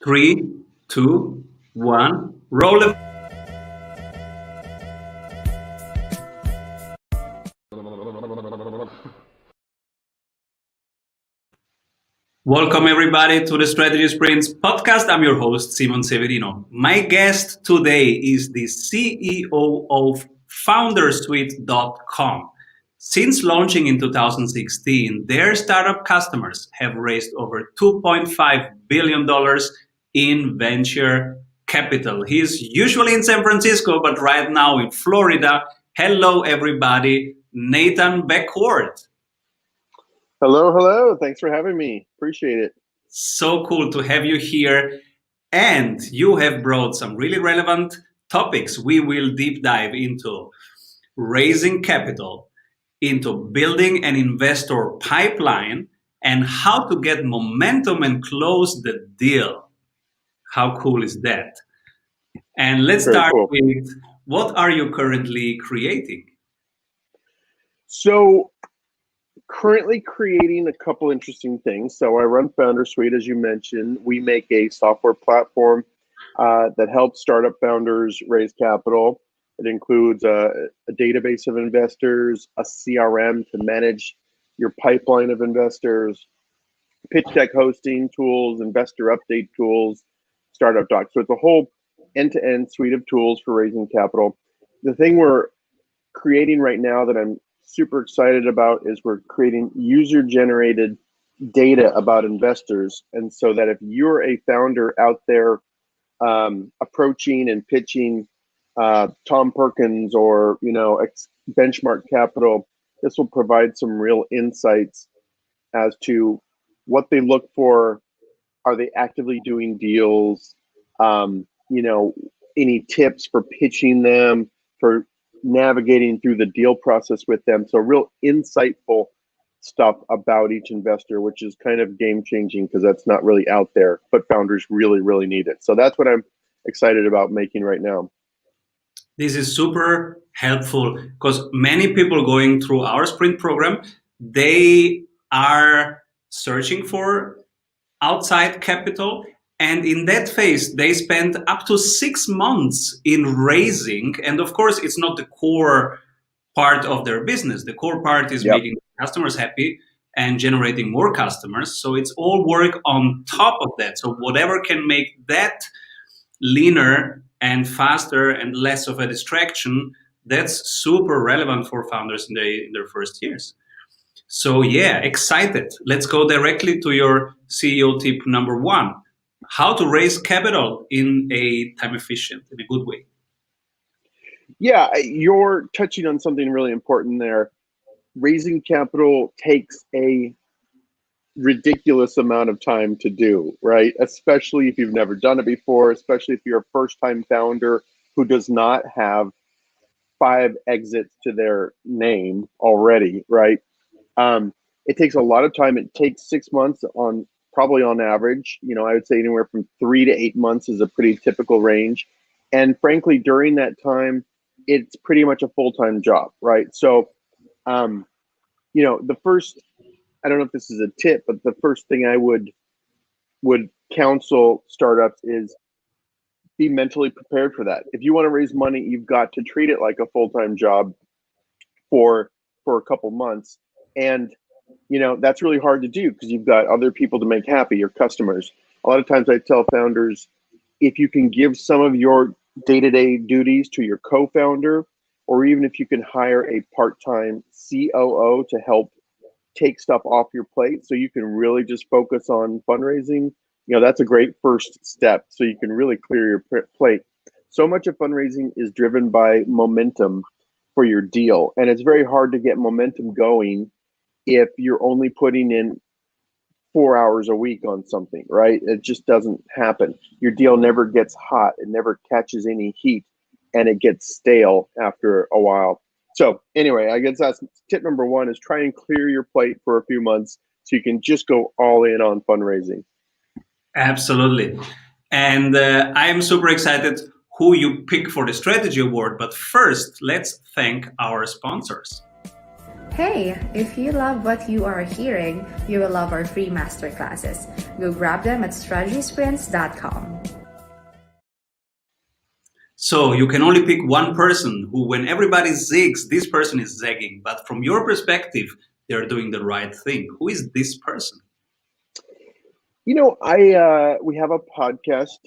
Three, two, one. Roll the. Welcome everybody to the Strategy Sprints podcast. I'm your host, Simon Severino. My guest today is the CEO of foundersuite.com. Since launching in 2016, their startup customers have raised over $2.5 billion in venture capital. He's usually in San Francisco, but right now in Florida. Hello, everybody. Nathan Beckord. Hello, hello. Thanks for having me. Appreciate it. So cool to have you here. And you have brought some really relevant topics. We will deep dive into raising capital, into building an investor pipeline, and how to get momentum and close the deal. How cool is that? And let's Very start cool. with what are you currently creating? So, currently creating a couple interesting things. So, I run Founder Suite, as you mentioned. We make a software platform that helps startup founders raise capital. It includes a database of investors, a CRM to manage your pipeline of investors, pitch deck hosting tools, investor update tools, startup docs. So, it's a whole end-to-end suite of tools for raising capital. The thing we're creating right now that I'm super excited about is we're creating user generated data about investors. And so that if you're a founder out there approaching and pitching Tom Perkins or Benchmark Capital, this will provide some real insights as to what they look for. Are they actively doing deals? Um, you know, any tips for pitching them, for navigating through the deal process with them. So real insightful stuff about each investor, which is kind of game changing because that's not really out there, but founders really, really need it. So that's what I'm excited about making right now. This is super helpful because many people going through our sprint program, they are searching for outside capital. And in that phase, they spend up to 6 months in raising. And of course, it's not the core part of their business. The core part is Yep. making customers happy and generating more customers. So it's all work on top of that. So whatever can make that leaner and faster and less of a distraction, that's super relevant for founders in their first years. So yeah, excited. Let's go directly to your CEO tip number one: how to raise capital in a time efficient, in a good way. Yeah, you're touching on something really important there. Raising capital takes a ridiculous amount of time to do, right? Especially if you've never done it before, especially if you're a first time founder who does not have 5 exits to their name already, right? It takes a lot of time. It takes 6 months on probably on average. I would say anywhere from 3 to 8 months is a pretty typical range. And frankly, during that time, it's pretty much a full-time job, right? So, the first, I don't know if this is a tip, but the first thing I would counsel startups is be mentally prepared for that. If you want to raise money, you've got to treat it like a full-time job for a couple months. And that's really hard to do because you've got other people to make happy, your customers. A lot of times I tell founders, if you can give some of your day-to-day duties to your co-founder, or even if you can hire a part-time COO to help take stuff off your plate so you can really just focus on fundraising, that's a great first step so you can really clear your plate. So much of fundraising is driven by momentum for your deal, and it's very hard to get momentum going if you're only putting in 4 hours a week on something, right? It just doesn't happen. Your deal never gets hot, it never catches any heat, and it gets stale after a while. So anyway, I guess that's tip number one, is try and clear your plate for a few months so you can just go all in on fundraising. Absolutely. And I am super excited who you pick for the strategy award. But first, let's thank our sponsors. Hey, if you love what you are hearing, you will love our free masterclasses. Go grab them at strategysprints.com. So you can only pick one person who, when everybody zigs, this person is zagging. But from your perspective, they're doing the right thing. Who is this person? I we have a podcast.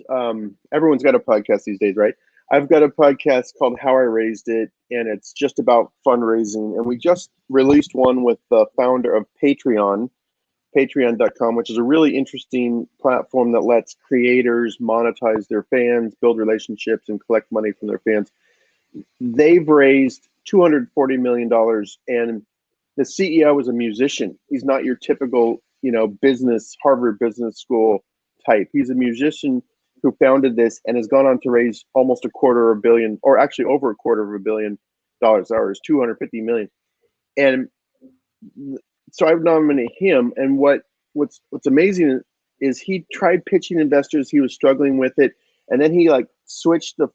Everyone's got a podcast these days, right? I've got a podcast called How I Raised It, and it's just about fundraising. And we just released one with the founder of Patreon, patreon.com, which is a really interesting platform that lets creators monetize their fans, build relationships, and collect money from their fans. They've raised $240 million, and the CEO is a musician. He's not your typical, business, Harvard Business School type. He's a musician who founded this and has gone on to raise almost a quarter of a billion, or actually over a quarter of $1 billion, or 250 million. And so I've nominated him. And what's amazing is he tried pitching investors. He was struggling with it, and then he like switched the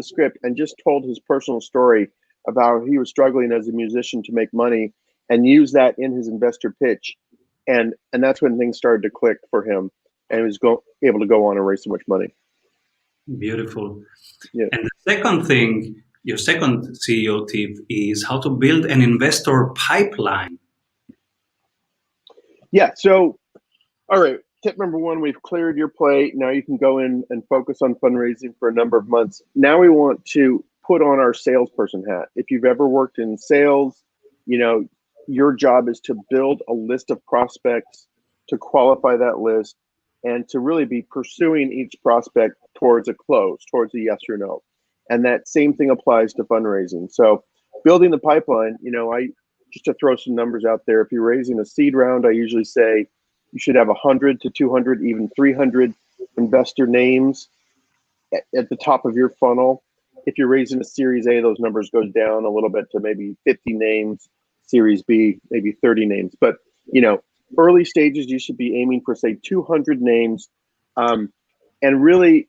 script and just told his personal story about how he was struggling as a musician to make money, and used that in his investor pitch, and that's when things started to click for him, and he was able to go on and raise so much money. Beautiful. Yeah. And the second thing, your second CEO tip is how to build an investor pipeline. Yeah. So, all right. Tip number one, we've cleared your plate. Now you can go in and focus on fundraising for a number of months. Now we want to put on our salesperson hat. If you've ever worked in sales, your job is to build a list of prospects, to qualify that list, and to really be pursuing each prospect towards a close, towards a yes or no. And that same thing applies to fundraising. So building the pipeline, I just to throw some numbers out there, if you're raising a seed round, I usually say you should have 100 to 200, even 300 investor names at the top of your funnel. If you're raising a Series A, those numbers goes down a little bit to maybe 50 names. Series B, maybe 30 names. But early stages, you should be aiming for say 200 names. And really,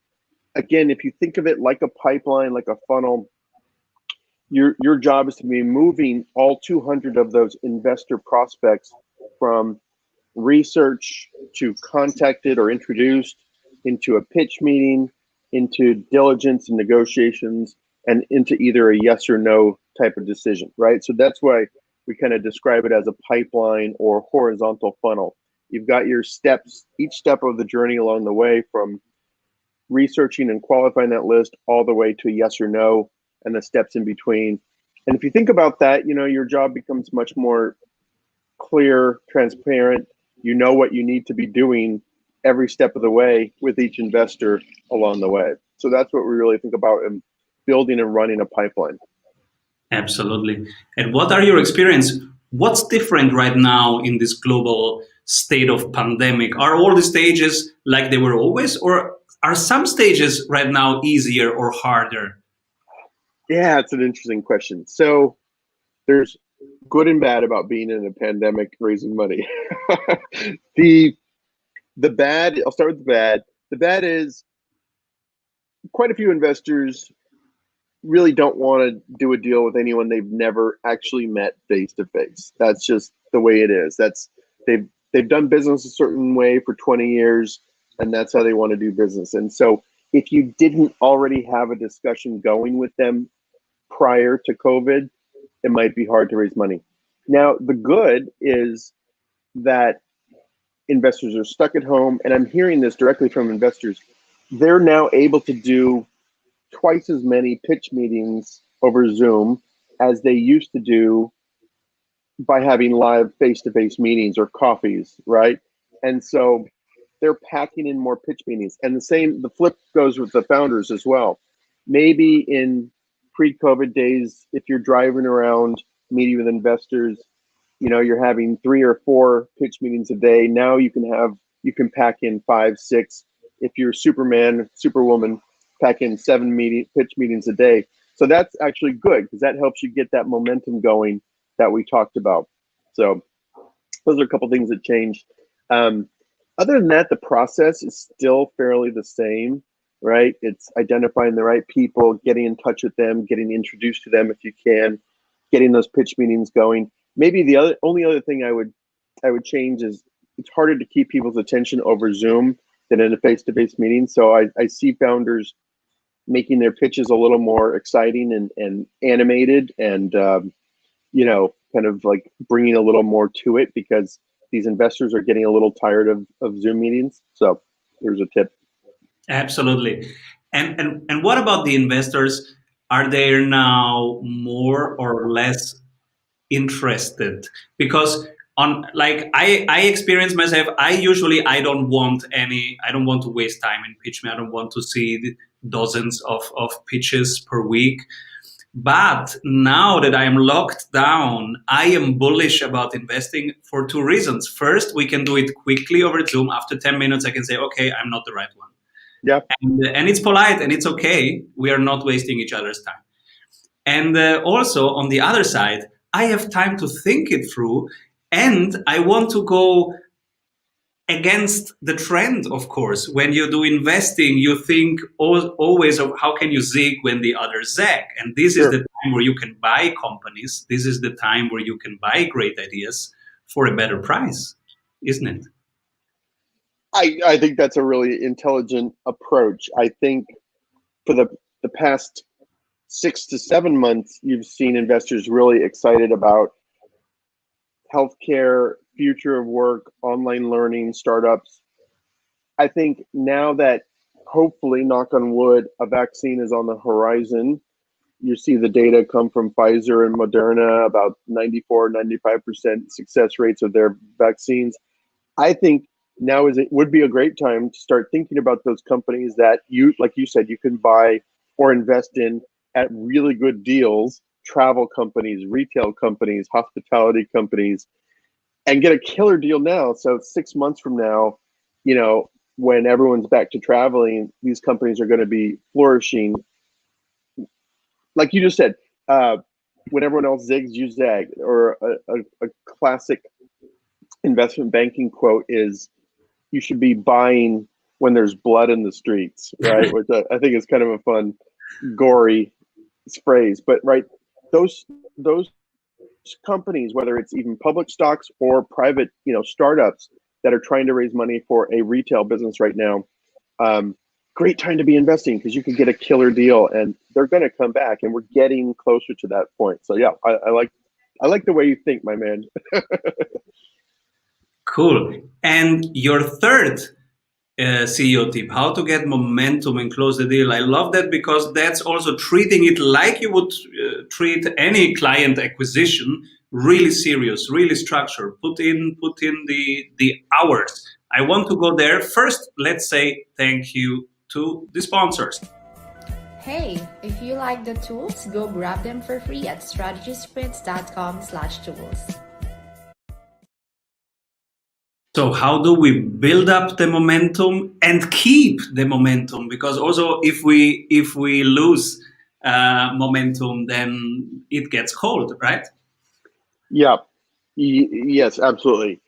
again, if you think of it like a pipeline, like a funnel, your job is to be moving all 200 of those investor prospects from research to contacted or introduced, into a pitch meeting, into diligence and negotiations, and into either a yes or no type of decision, right? So that's why we kind of describe it as a pipeline or horizontal funnel. You've got your steps, each step of the journey along the way, from researching and qualifying that list all the way to yes or no, and the steps in between. And if you think about that, your job becomes much more clear, transparent. You know what you need to be doing every step of the way with each investor along the way. So that's what we really think about in building and running a pipeline. Absolutely. And what are your experience? What's different right now in this global state of pandemic? Are all the stages like they were always, or are some stages right now easier or harder? Yeah, it's an interesting question. So there's good and bad about being in a pandemic raising money. the bad, I'll start with the bad. The bad is quite a few investors really don't want to do a deal with anyone they've never actually met face to face. That's just the way it is. They've done business a certain way for 20 years, and that's how they want to do business. And so if you didn't already have a discussion going with them prior to COVID, it might be hard to raise money. Now, the good is that investors are stuck at home, and I'm hearing this directly from investors. They're now able to do twice as many pitch meetings over Zoom as they used to do by having live face-to-face meetings or coffees, right? And so they're packing in more pitch meetings. And the flip goes with the founders as well. Maybe in pre-COVID days, if you're driving around meeting with investors, you're having 3 or 4 pitch meetings a day. Now you can pack in 5, 6. If you're Superman, Superwoman, pack in 7 pitch meetings a day. So that's actually good, because that helps you get that momentum going that we talked about. So those are a couple things that changed. Other than that, the process is still fairly the same, right? It's identifying the right people, getting in touch with them, getting introduced to them if you can, getting those pitch meetings going. maybe the only other thing I would change is it's harder to keep people's attention over Zoom than in a face-to-face meeting. So I see founders making their pitches a little more exciting and animated, and kind of like bringing a little more to it, because these investors are getting a little tired of Zoom meetings. So here's a tip. Absolutely. And what about the investors? Are they now more or less interested? Because on, like, I experience myself, I don't want to waste time in pitch me. I don't want to see dozens of pitches per week. But now that I am locked down, I am bullish about investing for two reasons. First, we can do it quickly over Zoom. After 10 minutes, I can say, okay, I'm not the right one. Yeah. And it's polite and it's okay. We are not wasting each other's time. And also, on the other side, I have time to think it through, and I want to go against the trend. Of course, when you do investing, you think always of how can you zig when the others zag, and this is Sure. the time where you can buy companies. This is the time where you can buy great ideas for a better price, isn't it? I think that's a really intelligent approach. I think for the past 6 to 7 months, you've seen investors really excited about healthcare, future of work, online learning, startups. I think now that, hopefully, knock on wood, a vaccine is on the horizon, you see the data come from Pfizer and Moderna about 94, 95% success rates of their vaccines. I think now it would be a great time to start thinking about those companies that you, like you said, you can buy or invest in at really good deals, travel companies, retail companies, hospitality companies, and get a killer deal now. So 6 months from now, when everyone's back to traveling, these companies are going to be flourishing. Like you just said, when everyone else zigs, you zag. Or a classic investment banking quote is, you should be buying when there's blood in the streets, right? Which I think is kind of a fun, gory phrase. But right, those companies, whether it's even public stocks or private, startups that are trying to raise money for a retail business right now, great time to be investing, because you could get a killer deal, and they're going to come back, and we're getting closer to that point. So yeah, I like the way you think, my man. Cool. And your third CEO tip, how to get momentum and close the deal. I love that, because that's also treating it like you would treat any client acquisition, really serious, really structured. Put in the hours. I want to go there. First, let's say thank you to the sponsors. Hey, if you like the tools, go grab them for free at strategysprints.com/tools. So how do we build up the momentum and keep the momentum? Because also, if we lose momentum, then it gets cold, right? Yeah. Yes, absolutely.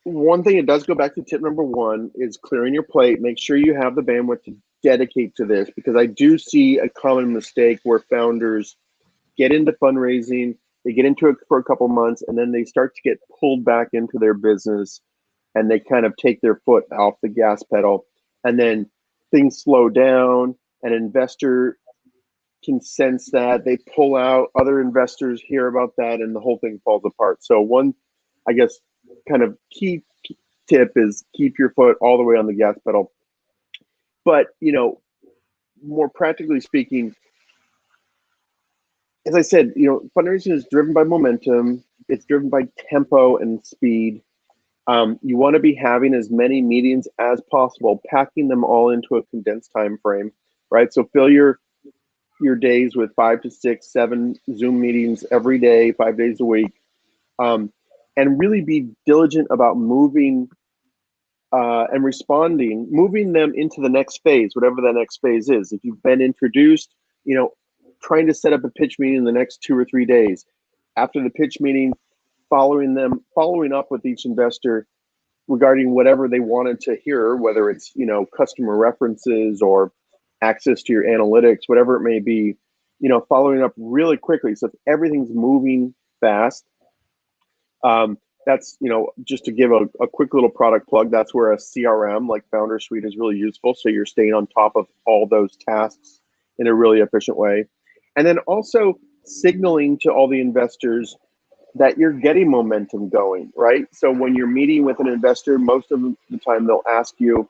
One thing, it does go back to tip number one, is clearing your plate. Make sure you have the bandwidth to dedicate to this, because I do see a common mistake where founders get into fundraising, they get into it for a couple months, and then they start to get pulled back into their business, and they kind of take their foot off the gas pedal, and then things slow down. An investor can sense that, they pull out, other investors hear about that, and the whole thing falls apart. So one, I guess, kind of key tip is keep your foot all the way on the gas pedal. But, more practically speaking, as I said, fundraising is driven by momentum. It's driven by tempo and speed. You want to be having as many meetings as possible, packing them all into a condensed time frame, right? So fill your days with 5 to 6, 7 Zoom meetings every day, 5 days a week, and really be diligent about moving and moving them into the next phase, whatever that next phase is. If you've been introduced, trying to set up a pitch meeting in the next 2 or 3 days. After the pitch meeting, following up with each investor regarding whatever they wanted to hear, whether it's, customer references or access to your analytics, whatever it may be, following up really quickly. So if everything's moving fast, That's, just to give a quick little product plug, that's where a CRM like Founder Suite is really useful. So you're staying on top of all those tasks in a really efficient way. And then also signaling to all the investors that you're getting momentum going, right? So when you're meeting with an investor, most of the time they'll ask you,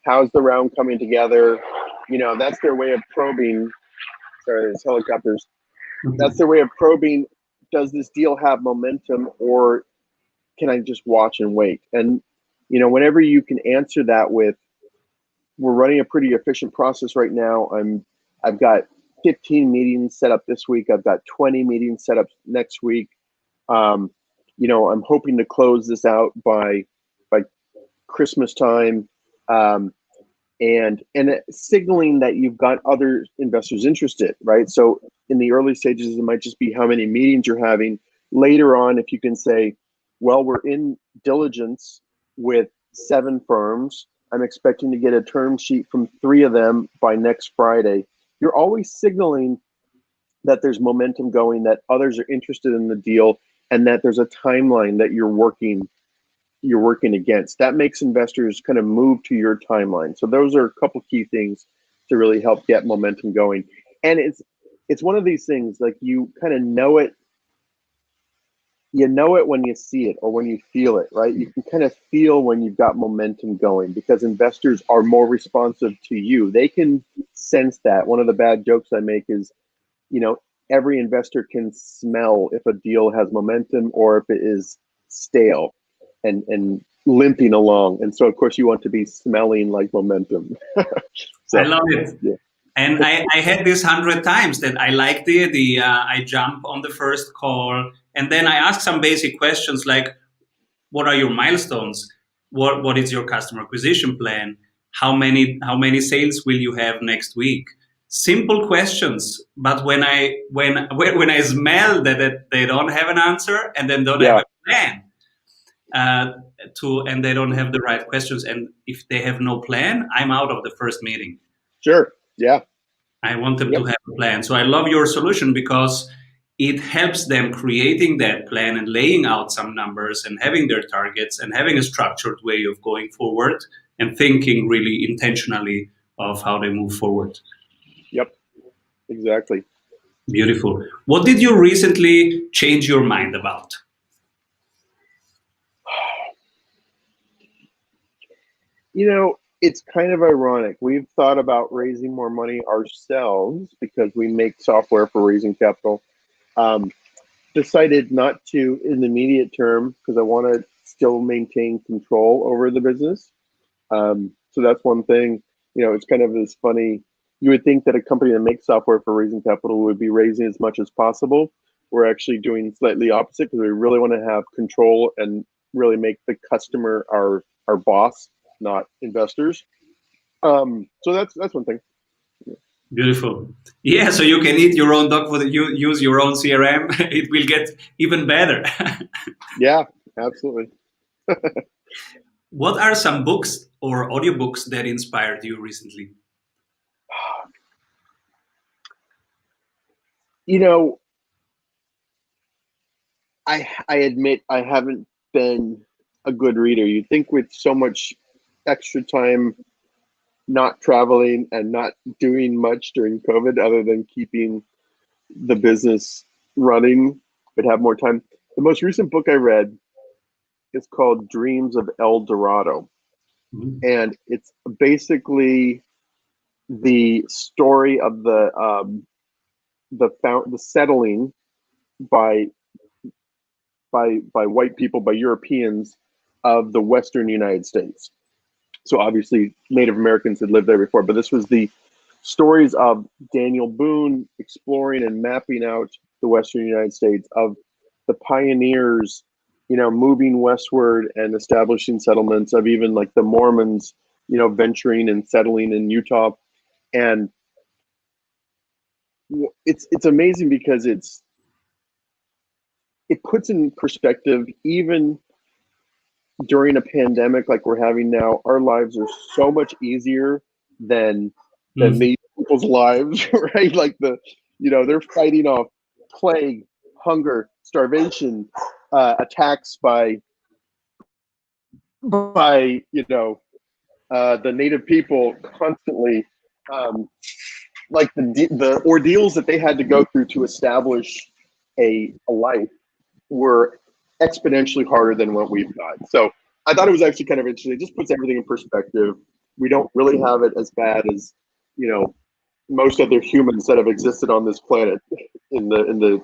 how's the round coming together? That's their way of probing. Sorry, there's helicopters. That's their way of probing, does this deal have momentum, or can I just watch and wait? And, whenever you can answer that with, we're running a pretty efficient process right now. I've got 15 meetings set up this week. I've got 20 meetings set up next week. I'm hoping to close this out by Christmas time. And signaling that you've got other investors interested, right? So in the early stages, it might just be how many meetings you're having. Later on, if you can say, well, we're in diligence with 7 firms. I'm expecting to get a term sheet from 3 of them by next Friday. You're always signaling that there's momentum going, that others are interested in the deal, and that there's a timeline that you're working against. That makes investors kind of move to your timeline. So those are a couple key things to really help get momentum going. And it's one of these things, like, you kind of know it. You know it when you see it or when you feel it, right? You can kind of feel when you've got momentum going, because investors are more responsive to you. They can sense that. One of the bad jokes I make is, every investor can smell if a deal has momentum or if it is stale and limping along. And so, of course, you want to be smelling like momentum. So, I love it. yeah. And I had this 100 times that I like the idea. I jump on the first call, and then I ask some basic questions like, what are your milestones? What is your customer acquisition plan? How many sales will you have next week? Simple questions, but when I smell that they don't have an answer and then don't have a plan, and they don't have the right questions, and if they have no plan, I'm out of the first meeting. Sure. Yeah. I want them to have a plan. So I love your solution because it helps them creating that plan and laying out some numbers and having their targets and having a structured way of going forward and thinking really intentionally of how they move forward. Yep. Exactly. Beautiful. What did you recently change your mind about? It's kind of ironic. We've thought about raising more money ourselves because we make software for raising capital. Decided not to in the immediate term because I want to still maintain control over the business. So that's one thing. It's kind of this funny. You would think that a company that makes software for raising capital would be raising as much as possible. We're actually doing slightly opposite because we really want to have control and really make the customer our boss, not investors. So that's one thing. Beautiful. Yeah, so you can eat your own dog food. You use your own CRM. It will get even better. Yeah, absolutely. What are some books or audiobooks that inspired you recently? I admit I haven't been a good reader. You'd think with so much extra time not traveling and not doing much during COVID other than keeping the business running, would have more time. The most recent book I read is called Dreams of El Dorado. Mhm. And it's basically the story of the settling by white people, by Europeans, of the Western United States. So obviously Native Americans had lived there before, but this was the stories of Daniel Boone exploring and mapping out the Western United States, of the pioneers, moving westward and establishing settlements, of even like the Mormons, venturing and settling in Utah. And it's amazing because it puts in perspective, even during a pandemic like we're having now, our lives are so much easier than these people's lives, right? Like they're fighting off plague, hunger, starvation, attacks by the native people constantly, like the ordeals that they had to go through to establish a life were exponentially harder than what we've got. So I thought it was actually kind of interesting. It just puts everything in perspective. We don't really have it as bad as, most other humans that have existed on this planet in the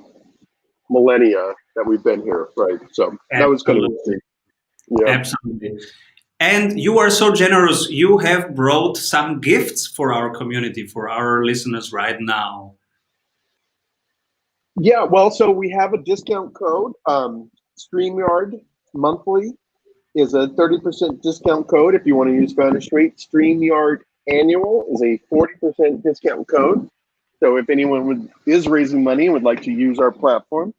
millennia that we've been here, right? So that was kind of interesting. Yeah. Absolutely. And you are so generous. You have brought some gifts for our community, for our listeners right now. Yeah, well, so we have a discount code. StreamYard monthly is a 30% discount code if you want to use Founder Suite. StreamYard annual is a 40% discount code. So if anyone is raising money and would like to use our platform,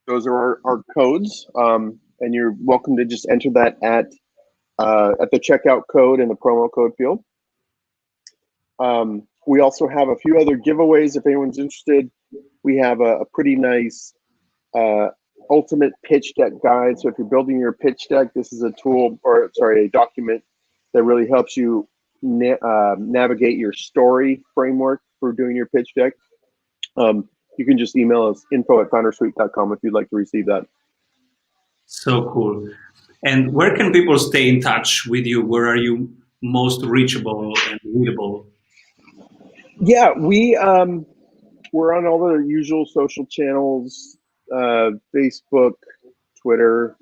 those are our codes. And you're welcome to just enter that at the checkout code in the promo code field. We also have a few other giveaways if anyone's interested. We have a pretty nice ultimate pitch deck guide. So if you're building your pitch deck, this is a document that really helps you navigate your story framework for doing your pitch deck. You can just email us info@foundersuite.com if you'd like to receive that. So cool. And where can people stay in touch with you? Where are you most reachable and readable? Yeah, we're on all the usual social channels, Facebook, Twitter,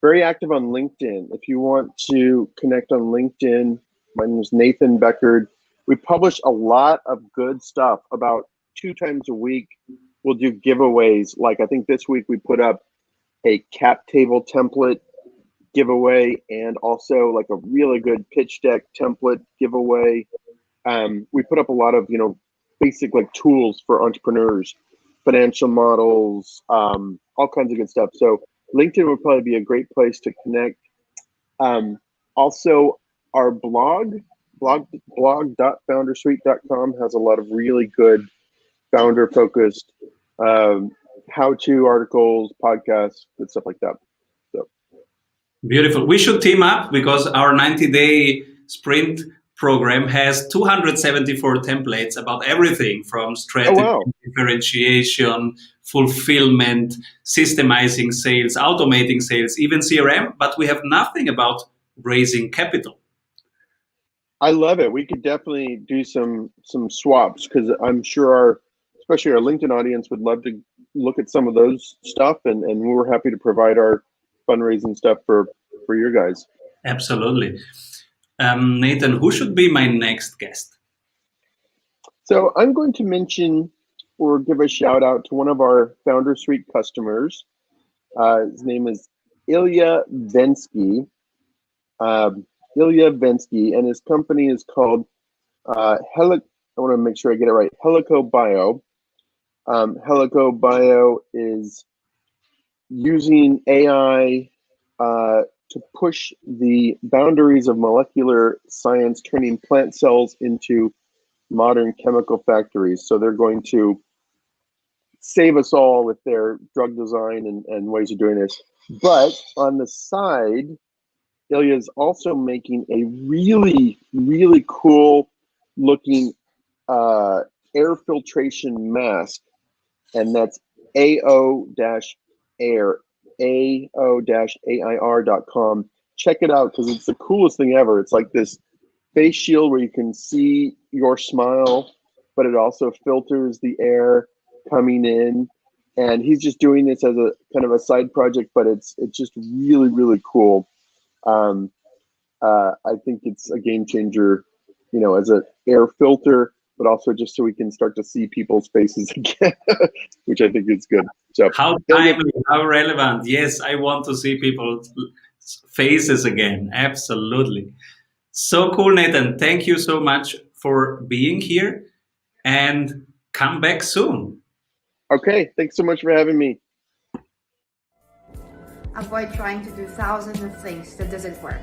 very active on LinkedIn. If you want to connect on LinkedIn, my name is Nathan Beckord. We publish a lot of good stuff. About 2 times a week, we'll do giveaways. Like I think this week we put up a cap table template giveaway and also like a really good pitch deck template giveaway. We put up a lot of, basic like tools for entrepreneurs, financial models, all kinds of good stuff. So LinkedIn would probably be a great place to connect. Also, our blog.foundersuite.com has a lot of really good founder-focused how-to articles, podcasts, good stuff like that. So beautiful. We should team up because our 90-day sprint program has 274 templates about everything from strategy, differentiation, fulfillment, systemizing sales, automating sales, even CRM, but we have nothing about raising capital. I love it. We could definitely do some swaps because I'm sure especially our LinkedIn audience would love to look at some of those stuff, and we're happy to provide our fundraising stuff for your guys. Absolutely. Nathan, who should be my next guest? So I'm going to mention or give a shout out to one of our Founder Suite customers. His name is Ilya Vensky. And his company is called I want to make sure I get it right. Helico Bio. Helico Bio is using AI to push the boundaries of molecular science, turning plant cells into modern chemical factories. So they're going to save us all with their drug design and ways of doing this. But on the side, Ilya is also making a really, really cool looking air filtration mask, and that's AO-AIR. AO-AIR.com. Check it out because it's the coolest thing ever. It's like this face shield where you can see your smile, but it also filters the air coming in. And he's just doing this as a kind of a side project, but it's just really, really cool. I think it's a game changer, as an air filter, but also just so we can start to see people's faces again, which I think is good. So how timely, how relevant. Yes, I want to see people's faces again. Absolutely. So cool, Nathan. Thank you so much for being here and come back soon. Okay. Thanks so much for having me. Avoid trying to do thousands of things that doesn't work.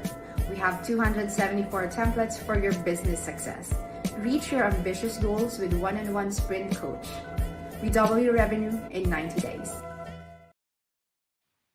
We have 274 templates for your business success. Reach your ambitious goals with one-on-one sprint coach. We double your revenue in 90 days.